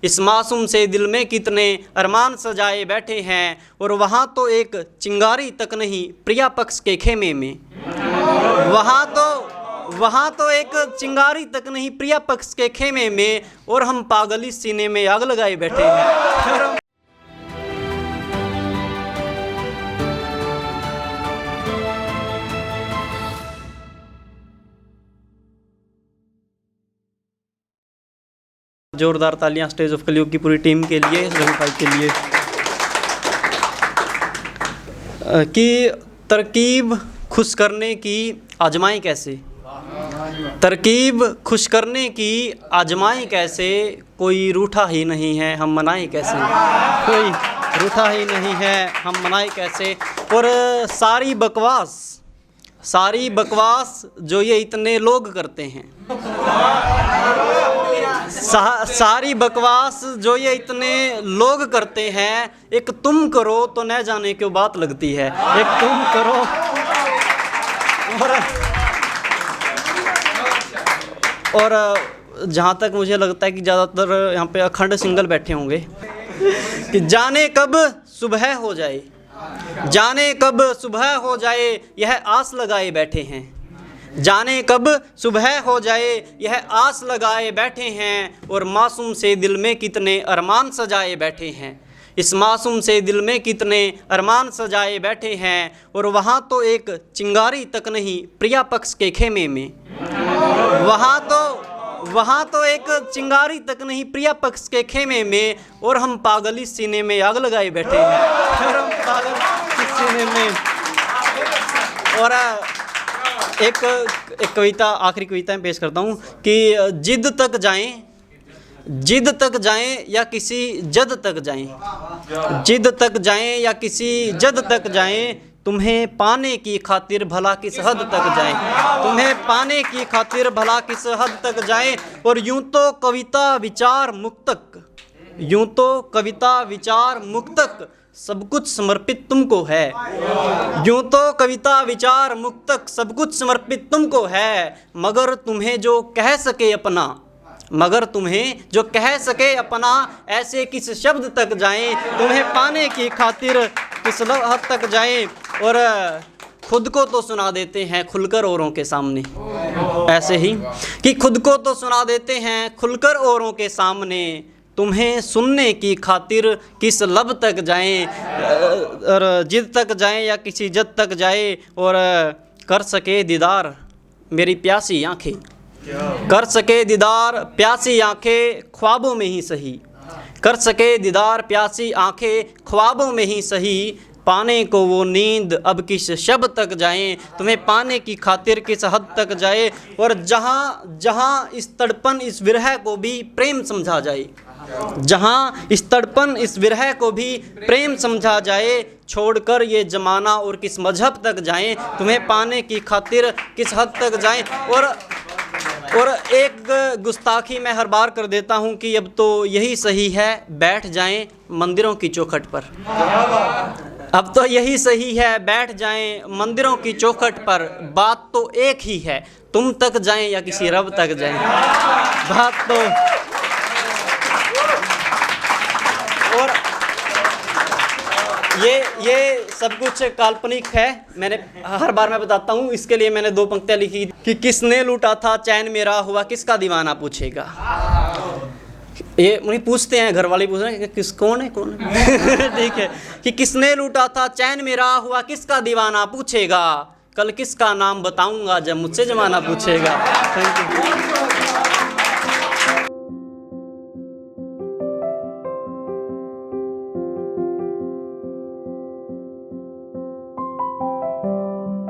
इस मासूम से दिल में कितने अरमान सजाए बैठे हैं, और वहाँ तो एक चिंगारी तक नहीं प्रिया पक्ष के खेमे में। वहाँ तो एक चिंगारी तक नहीं प्रिया पक्ष के खेमे में, और हम पागली सीने में आग लगाए बैठे हैं। जोरदार तालियां स्टेज ऑफ कलयुग की पूरी टीम के लिए, रवि भाई के लिए। कि तरकीब खुश करने की आजमाएं कैसे, तरकीब खुश करने की आजमाएं कैसे, कोई रूठा ही नहीं है हम मनाएं कैसे, कोई रूठा ही नहीं है हम मनाएं कैसे। और सारी बकवास जो ये इतने लोग करते हैं, सारी बकवास जो ये इतने लोग करते हैं, एक तुम करो तो न जाने क्यों बात लगती है, एक तुम करो। और जहाँ तक मुझे लगता है कि ज़्यादातर यहाँ पे अखंड सिंगल बैठे होंगे, कि जाने कब सुबह हो जाए, जाने कब सुबह हो जाए यह आस लगाए बैठे हैं, जाने कब सुबह हो जाए यह आस लगाए बैठे हैं, और मासूम से दिल में कितने अरमान सजाए बैठे हैं, इस मासूम से दिल में कितने अरमान सजाए बैठे हैं, और वहाँ तो एक चिंगारी तक नहीं प्रिया पक्ष के खेमे में। वहाँ तो एक चिंगारी तक नहीं प्रिया पक्ष के खेमे में, और हम पागली सीने में आग लगाए बैठे हैं, और हम पागल सीने में। और एक कविता, आखिरी कविता में पेश करता हूँ कि जिद तक जाएं या किसी जद तक जाएं, जिद तक जाएं या किसी जद तक जाएं, तुम्हें पाने की खातिर भला किस हद तक जाएं, तुम्हें पाने की खातिर भला किस हद तक जाएं। और यूं तो कविता विचार मुक्तक, यूं तो कविता विचार मुक्तक सब कुछ समर्पित तुमको है, यूं तो कविता विचार मुक्तक सब कुछ समर्पित तुमको है, मगर तुम्हें जो कह सके अपना, मगर तुम्हें जो कह सके अपना, ऐसे किस शब्द तक जाएं, तुम्हें पाने की खातिर किस हद तक जाएं। और खुद को तो सुना देते हैं खुलकर औरों के सामने, ऐसे ही कि खुद को तो सुना देते हैं खुलकर औरों के सामने, तुम्हें सुनने की खातिर किस लब तक जाएं, और जिद तक जाएं या किसी जद तक जाएं, और कर सके दीदार मेरी प्यासी आंखें, कर सके दीदार प्यासी आंखें ख्वाबों में ही सही, कर सके दीदार प्यासी आंखें ख्वाबों में ही सही, पाने को वो नींद अब किस शब तक जाएं, तुम्हें पाने की खातिर किस हद तक जाए। और जहाँ इस तड़पन इस विरह को भी प्रेम समझा जाए, जहाँ इस तड़पन इस विरह को भी प्रेम समझा जाए, छोड़कर ये जमाना और किस मजहब तक जाएं, तुम्हें पाने की खातिर किस हद तक जाएं। और एक गुस्ताखी मैं हर बार कर देता हूँ कि अब तो यही सही है बैठ जाएं मंदिरों की चौखट पर, अब तो यही सही है बैठ जाएं मंदिरों की चौखट पर, बात तो एक ही है तुम तक जाएं या किसी रब तक जाएं, बात तो। और ये सब कुछ काल्पनिक है, मैंने हर बार मैं बताता हूँ, इसके लिए मैंने 2 पंक्तियाँ लिखी कि किसने लूटा था चैन मेरा हुआ किसका दीवाना पूछेगा। ये उन्हें पूछते हैं, घर वाले पूछ रहे हैं कि कौन है ठीक है, कि किसने लूटा था चैन मेरा हुआ किसका दीवाना पूछेगा, कल किसका नाम बताऊंगा जब मुझसे जमाना पूछेगा। Thank you.